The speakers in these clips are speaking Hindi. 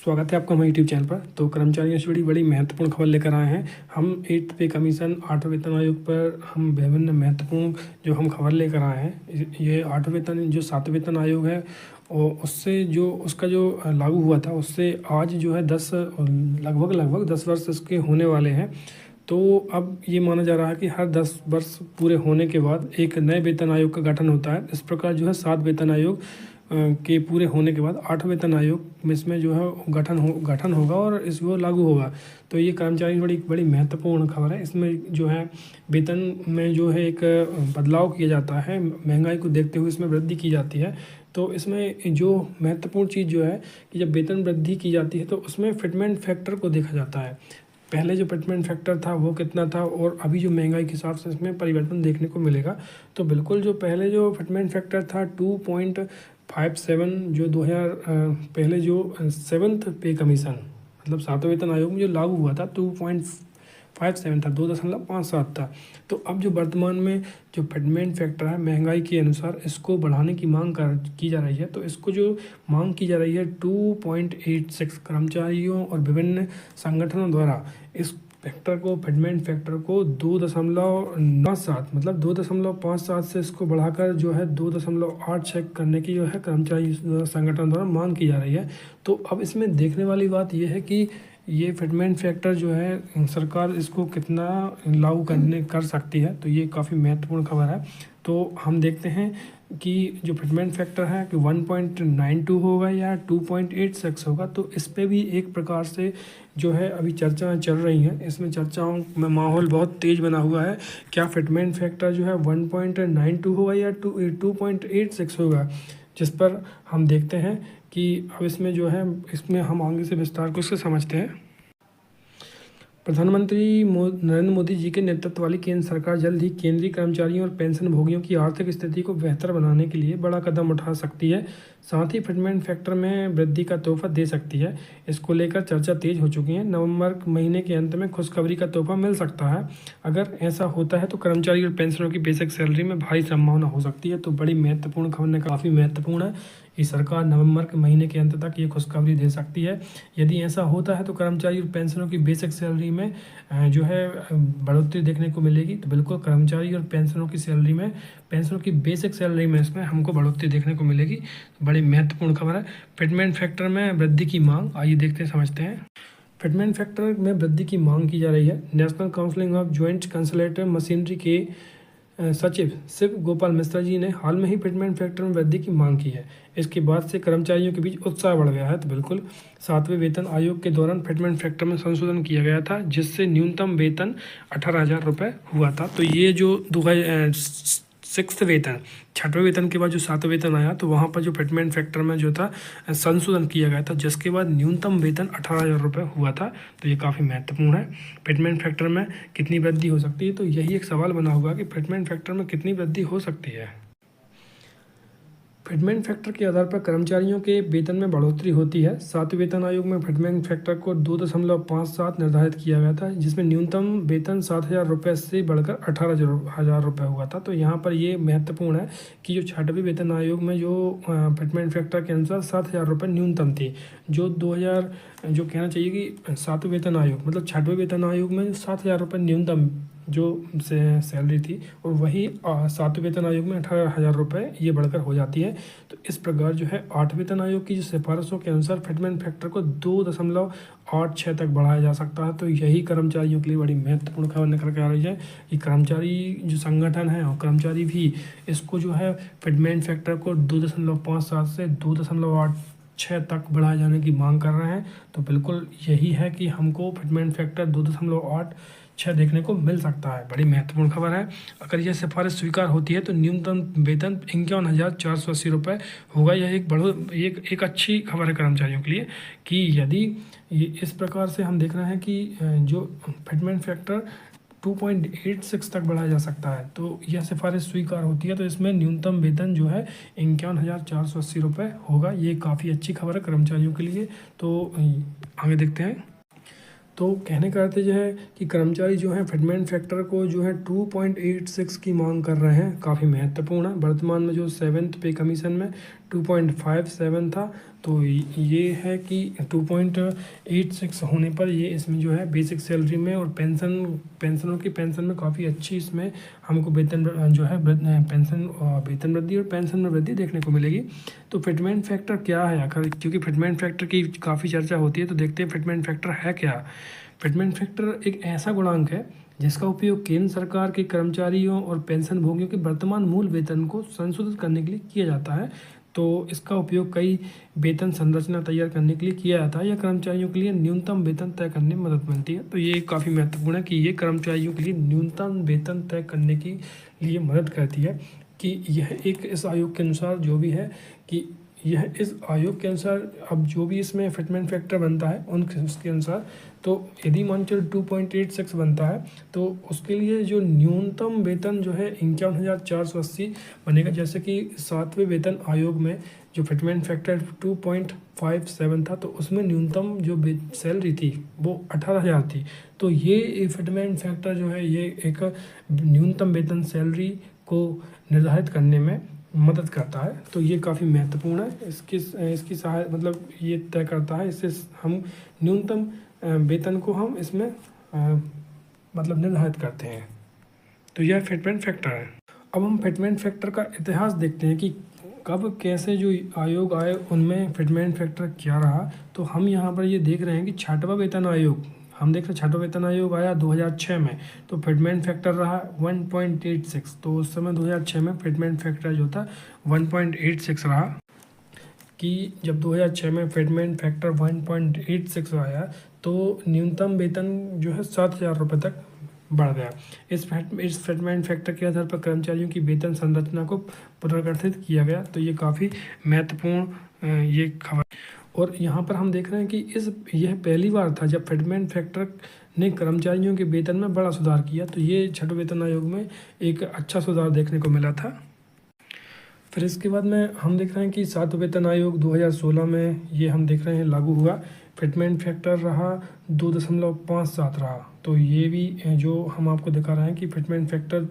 स्वागत है आपका हमारे यूट्यूब चैनल पर। तो कर्मचारियों से जुड़ी बड़ी महत्वपूर्ण खबर लेकर आए हैं। हम 8th पे कमीशन 8वें वेतन आयोग पर हम विभिन्न महत्वपूर्ण जो हम खबर लेकर आए हैं। ये 8वें वेतन जो 7वें वेतन आयोग है और उससे जो उसका जो लागू हुआ था उससे आज जो है लगभग 10 वर्ष इसके होने वाले हैं। तो अब ये माना जा रहा है कि हर 10 वर्ष पूरे होने के बाद एक नए वेतन आयोग का गठन होता है। इस प्रकार जो है 7 वेतन आयोग के पूरे होने के बाद 8वें वेतन आयोग में इसमें जो है गठन होगा और इस वो लागू होगा। तो ये कर्मचारी बड़ी महत्वपूर्ण खबर है। इसमें जो है वेतन में जो है एक बदलाव किया जाता है, महंगाई को देखते हुए इसमें वृद्धि की जाती है। तो इसमें जो महत्वपूर्ण चीज़ जो है कि जब वेतन वृद्धि की जाती है तो उसमें फिटमेंट फैक्टर को देखा जाता है। पहले जो फिटमेंट फैक्टर था वो कितना था और अभी जो महंगाई के हिसाब से इसमें परिवर्तन देखने को मिलेगा। तो बिल्कुल जो पहले जो फिटमेंट फैक्टर था 2.57 जो 2000 पहले जो 7th पे कमीशन मतलब 7वें वेतन आयोग में जो लागू हुआ था 2.57 था, 2.57 था। तो अब जो वर्तमान में जो फिटमेंट फैक्टर है महंगाई के अनुसार इसको बढ़ाने की मांग की जा रही है। तो इसको जो मांग की जा रही है 2.86 कर्मचारियों और विभिन्न संगठनों द्वारा इस फैक्टर को फिटमेंट फैक्टर को 2.97 मतलब 2.57 से इसको बढ़ाकर जो है 2.86 करने की जो है कर्मचारी संगठन द्वारा मांग की जा रही है। तो अब इसमें देखने वाली बात यह है कि ये फिटमेंट फैक्टर जो है सरकार इसको कितना लागू कर सकती है। तो ये काफ़ी महत्वपूर्ण खबर है। तो हम देखते हैं कि जो फिटमेंट फैक्टर है कि 1.92 होगा या 2.86 होगा। तो इस पे भी एक प्रकार से जो है अभी चर्चाएं चल रही हैं। इसमें चर्चाओं में माहौल बहुत तेज़ बना हुआ है। क्या फिटमेंट फैक्टर जो है 1.92 होगा या 2.86 होगा, जिस पर हम देखते हैं कि अब इसमें जो है इसमें हम आगे से विस्तार को इससे समझते हैं। प्रधानमंत्री नरेंद्र मोदी जी के नेतृत्व वाली केंद्र सरकार जल्द ही केंद्रीय कर्मचारियों और पेंशन भोगियों की आर्थिक स्थिति को बेहतर बनाने के लिए बड़ा कदम उठा सकती है। साथ ही फिटमेंट फैक्टर में वृद्धि का तोहफा दे सकती है। इसको लेकर चर्चा तेज हो चुकी है। नवंबर महीने के अंत में खुशखबरी का तोहफा मिल सकता है। अगर ऐसा होता है तो कर्मचारी और पेंशनरों की बेसिक सैलरी में भारी संभावना हो सकती है। तो बड़ी महत्वपूर्ण खबर काफ़ी महत्वपूर्ण है कि सरकार नवंबर के महीने के अंत तक ये खुशखबरी दे सकती है। यदि ऐसा होता है तो कर्मचारी और पेंशनरों की बेसिक सैलरी में जो है बढ़ोतरी देखने को मिलेगी। तो बिल्कुल कर्मचारी और पेंशनरों की सैलरी में, पेंशनरों की बेसिक सैलरी में इसमें हमको बढ़ोतरी देखने को मिलेगी। बड़ी महत्वपूर्ण खबर है। फिटमेंट फैक्टर में वृद्धि की मांग, आइए देखते समझते हैं। फिटमेंट फैक्टर में वृद्धि की मांग की जा रही है। National council of joint consultative machinery के सचिव शिव गोपाल मिश्रा जी ने हाल में ही फिटमेंट फैक्टर में वृद्धि की मांग की है। इसके बाद से कर्मचारियों के बीच उत्साह बढ़ गया है। तो बिल्कुल 7वें वेतन आयोग के दौरान फिटमेंट फैक्टर में संशोधन किया गया था, जिससे न्यूनतम वेतन 18,000 रुपये हुआ था। तो ये जो 6th वेतन, 6वें वेतन के बाद जो 7वां वेतन आया तो वहाँ पर जो फिटमेंट फैक्टर में जो था संशोधन किया गया था, जिसके बाद न्यूनतम वेतन 18,000 रुपये हुआ था। तो ये काफ़ी महत्वपूर्ण है। फिटमेंट फैक्टर में कितनी वृद्धि हो सकती है, तो यही एक सवाल बना होगा कि फिटमेंट फैक्टर में कितनी वृद्धि हो सकती है। फिटमेंट फैक्टर के आधार पर कर्मचारियों के वेतन में बढ़ोतरी होती है। 7वें वेतन आयोग में फिटमेंट फैक्टर को 2.57 निर्धारित किया गया था, जिसमें न्यूनतम वेतन 7,000 रुपये से बढ़कर 18,000 रुपये हुआ था। तो यहाँ पर ये महत्वपूर्ण है कि जो 6वें वेतन आयोग में जो फिटमेंट फैक्टर के अनुसार 7,000 रुपये न्यूनतम थी, जो 2000 जो कहना चाहिए कि 7वें वेतन आयोग मतलब 6वें वेतन आयोग में 7,000 रुपये न्यूनतम जो सैलरी थी और वही 7वें वेतन आयोग में 18,000 रुपये ये बढ़कर हो जाती है। तो इस प्रकार जो है 8वें वेतन आयोग की जो सिफारिशों के अनुसार फिटमेंट फैक्टर को 2.86 तक बढ़ाया जा सकता है। तो यही कर्मचारियों के लिए बड़ी महत्वपूर्ण खबर निकल के आ रही है कि कर्मचारी जो संगठन है और कर्मचारी भी इसको जो है फिटमेंट फैक्टर को 2.57 से 2.86 तक बढ़ाए जाने की मांग कर रहे हैं। तो बिल्कुल यही है कि हमको फिटमेंट फैक्टर 2.86 देखने को मिल सकता है। बड़ी महत्वपूर्ण खबर है। अगर यह सिफारिश स्वीकार होती है तो न्यूनतम वेतन 51,480 रुपये होगा। यह एक अच्छी खबर है कर्मचारियों के लिए कि यदि इस प्रकार से हम देख रहे हैं कि जो फिटमेंट फैक्टर 2.86 तक बढ़ाया जा सकता है। तो यह सिफारिश स्वीकार होती है तो इसमें न्यूनतम वेतन जो है 51,480 रुपये होगा। ये काफ़ी अच्छी खबर है कर्मचारियों के लिए। तो आगे देखते हैं। तो कहने का अर्थ जो है कि कर्मचारी जो है फिटमेंट फैक्टर को जो है 2.86 की मांग कर रहे हैं। काफ़ी महत्वपूर्ण है। वर्तमान में जो 7th पे कमीशन में 2.57 था। तो ये है कि 2.86 होने पर ये इसमें जो है बेसिक सैलरी में और पेंशनों की पेंशन में काफ़ी अच्छी इसमें हमको वेतन जो है पेंशन वेतन वृद्धि और पेंशन में वृद्धि देखने को मिलेगी। तो फिटमेंट फैक्टर क्या है आखिर, क्योंकि फिटमेंट फैक्टर की काफ़ी चर्चा होती है, तो देखते हैं फिटमेंट फैक्टर है क्या। फिटमेंट फैक्टर एक ऐसा गुणांक है जिसका उपयोग केंद्र सरकार के कर्मचारियों और पेंशन भोगियों के वर्तमान मूल वेतन को संशोधित करने के लिए किया जाता है। तो इसका उपयोग कई वेतन संरचना तैयार करने के लिए किया जाता है या कर्मचारियों के लिए न्यूनतम वेतन तय करने में मदद मिलती है। तो ये काफ़ी महत्वपूर्ण है कि ये कर्मचारियों के लिए न्यूनतम वेतन तय करने के लिए मदद करती है कि यह एक इस आयोग के अनुसार जो भी है कि यह इस आयोग के अनुसार अब जो भी इसमें फिटमेंट फैक्टर बनता है उसके अनुसार, तो यदि मान चलो 2.86 बनता है तो उसके लिए जो न्यूनतम वेतन जो है 51,480 बनेगा। जैसे कि 7वें वेतन आयोग में जो फिटमेंट फैक्टर 2.57 था तो उसमें न्यूनतम जो सैलरी थी वो 18,000 थी। तो ये फिटमेंट फैक्टर जो है ये एक न्यूनतम वेतन सैलरी को निर्धारित करने में मदद करता है। तो ये काफ़ी महत्वपूर्ण है। इसकी सहायता मतलब ये तय करता है, इससे हम न्यूनतम वेतन को हम इसमें मतलब निर्धारित करते हैं। तो यह फिटमेंट फैक्टर है। अब हम फिटमेंट फैक्टर का इतिहास देखते हैं कि कब कैसे जो आयोग आए उनमें फिटमेंट फैक्टर क्या रहा। तो हम यहाँ पर ये देख रहे हैं कि 6वां वेतन आयोग, हम देख रहे हैं 6वां वेतन आयोग आया 2006 में, तो फिटमेंट फैक्टर रहा 1.86। तो उस समय 2006 में फिटमेंट फैक्टर जो था 1.86 रहा कि जब 2006 में फिटमेंट फैक्टर 1.86 आया तो न्यूनतम वेतन जो है 7,000 रुपये तक बढ़ गया। इस फिटमेंट फैक्टर के आधार पर कर्मचारियों की वेतन संरचना को पुनर्गठित किया गया। तो ये काफ़ी महत्वपूर्ण ये खबर। और यहाँ पर हम देख रहे हैं कि यह पहली बार था जब फिटमेंट फैक्टर ने कर्मचारियों के वेतन में बड़ा सुधार किया। तो ये 6वें वेतन आयोग में एक अच्छा सुधार देखने को मिला था। फिर इसके बाद में हम देख रहे हैं कि 7वां वेतन आयोग 2016 में ये हम देख रहे हैं लागू हुआ। फिटमेंट फैक्टर रहा 2.57 रहा। तो ये भी जो हम आपको दिखा रहे हैं कि फिटमेंट फैक्टर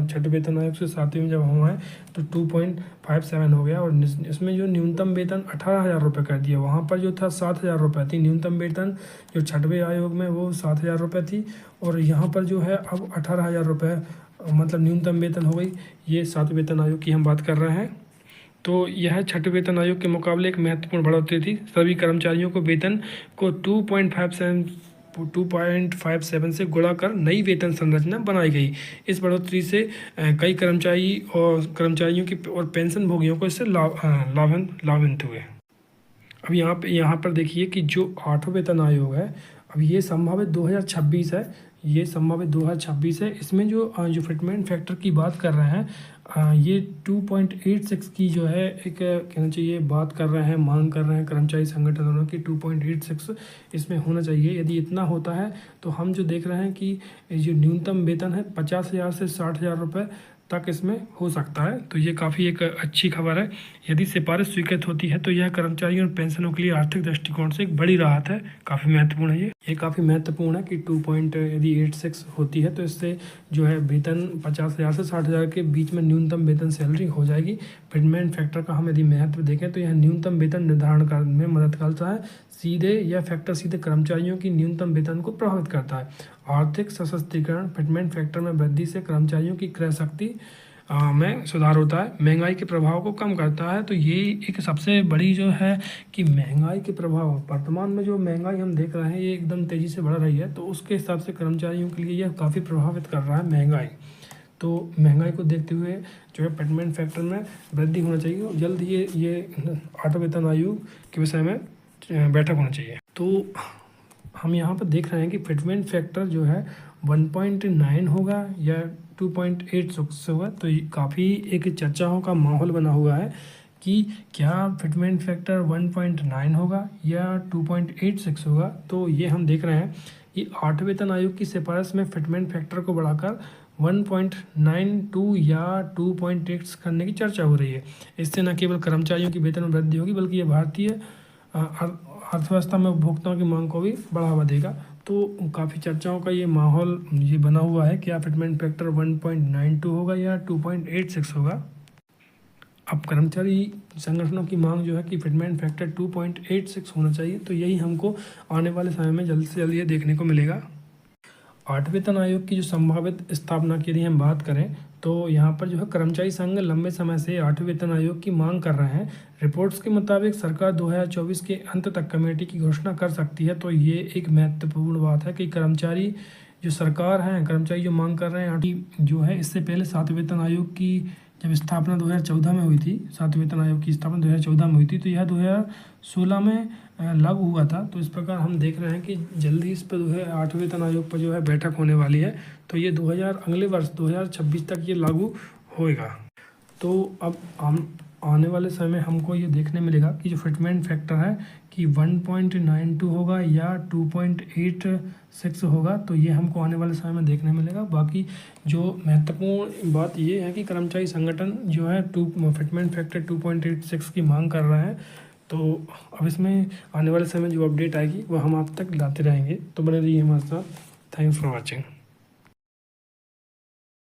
6वें वेतन आयोग से 7वें में जब हम आए तो 2.57 हो गया। और इसमें जो न्यूनतम वेतन 18,000 रुपये कर दिया, वहाँ पर जो था 7,000 रुपये थी न्यूनतम वेतन जो 6वें आयोग में वो 7,000 रुपये थी। और यहाँ पर जो है अब 18,000 रुपये मतलब न्यूनतम वेतन हो गई। ये 7वें वेतन आयोग की हम बात कर रहे हैं। तो यह 6वें वेतन आयोग के मुकाबले एक महत्वपूर्ण बढ़ोतरी थी। सभी कर्मचारियों को वेतन को 2.57 से गुणा कर नई वेतन संरचना बनाई गई। इस बढ़ोतरी से कई कर्मचारियों की और पेंशन भोगियों को इससे लाभान्वित हुए। अब यहाँ पर देखिए कि जो 8वां वेतन आयोग है, अब ये संभावित 2026 है, ये संभावित 2026 है। इसमें जो फिटमेंट फैक्टर की बात कर रहे हैं ये 2.86 की जो है एक कहना चाहिए बात कर रहे हैं, मांग कर रहे हैं कर्मचारी संगठनों की 2.86 इसमें होना चाहिए। यदि इतना होता है तो हम जो देख रहे हैं कि जो न्यूनतम वेतन है 50,000 से 60,000 रुपये तक इसमें हो सकता है। तो ये काफ़ी एक अच्छी खबर है। यदि सिफारिश स्वीकृत होती है तो यह कर्मचारियों और पेंशनों के लिए आर्थिक दृष्टिकोण से एक बड़ी राहत है। काफ़ी महत्वपूर्ण है ये काफ़ी महत्वपूर्ण है कि 2.86 होती है तो इससे जो है वेतन 50,000 से 60,000 के बीच में न्यूनतम वेतन सैलरी हो जाएगी। फिटमेंट फैक्टर का हम यदि महत्व देखें तो यह न्यूनतम वेतन निर्धारण करने में मदद करता है। यह फैक्टर सीधे कर्मचारियों की न्यूनतम वेतन को प्रभावित करता है। आर्थिक सशक्तिकरण, फिटमेंट फैक्टर में वृद्धि से कर्मचारियों की क्रय शक्ति में सुधार होता है, महंगाई के प्रभाव को कम करता है। तो ये एक सबसे बड़ी जो है कि महंगाई के प्रभाव, वर्तमान में जो महंगाई हम देख रहे हैं ये एकदम तेज़ी से बढ़ रही है, तो उसके हिसाब से कर्मचारियों के लिए यह काफ़ी प्रभावित कर रहा है महंगाई। तो महंगाई को देखते हुए जो है फिटमेंट फैक्टर में वृद्धि होना चाहिए। जल्द ये 8वां वेतन आयोग के विषय में बैठक होना चाहिए। तो हम यहाँ पर देख रहे हैं कि फिटमेंट फैक्टर जो है 1.9 होगा या 2.86 होगा। तो काफ़ी एक चर्चाओं का माहौल बना हुआ है कि क्या फिटमेंट फैक्टर 1.9 होगा या 2.86 होगा। तो ये हम देख रहे हैं कि 8वें वेतन आयोग की सिफारिश में फिटमेंट फैक्टर को बढ़ाकर 1.92 या 2.8 करने की चर्चा हो रही है। इससे न केवल कर्मचारियों की वेतन में वृद्धि होगी बल्कि ये भारतीय अर्थव्यवस्था में उपभोक्ताओं की मांग को भी बढ़ावा देगा। तो काफ़ी चर्चाओं का ये माहौल ये बना हुआ है। क्या फिटमेंट फैक्टर 1.92 होगा या 2.86 होगा। अब कर्मचारी संगठनों की मांग जो है कि फिटमेंट फैक्टर 2.86 होना चाहिए, तो यही हमको आने वाले समय में जल्द से जल्द ये देखने को मिलेगा। 8वें वेतन आयोग की जो संभावित स्थापना के लिए हम बात करें तो यहाँ पर जो है कर्मचारी संघ लंबे समय से 8वें वेतन आयोग की मांग कर रहे हैं। रिपोर्ट्स के मुताबिक सरकार 2024 के अंत तक कमेटी की घोषणा कर सकती है। तो ये एक महत्वपूर्ण बात है कि कर्मचारी जो सरकार हैं, कर्मचारी जो मांग कर रहे हैं जो है, इससे पहले 7वें वेतन आयोग की जब स्थापना 2014 में हुई थी, 7वें वेतन आयोग की स्थापना 2014 में हुई थी, तो यह 2016 में लागू हुआ था। तो इस प्रकार हम देख रहे हैं कि जल्दी इस पर जो है 8वें वेतन आयोग पर जो है बैठक होने वाली है। तो ये अगले वर्ष 2026 तक ये लागू होएगा। तो अब हम आने वाले समय में हमको ये देखने मिलेगा कि जो फिटमेंट फैक्टर है कि 1.92 होगा या 2.86 होगा। तो ये हमको आने वाले समय में देखने मिलेगा। बाकी जो महत्वपूर्ण बात ये है कि कर्मचारी संगठन जो है फिटमेंट फैक्टर 2.86 की मांग कर रहा है। तो अब इसमें आने वाले समय में जो अपडेट आएगी वो हम आप तक लाते रहेंगे। तो बने रहिए हमारे साथ। Thanks for watching.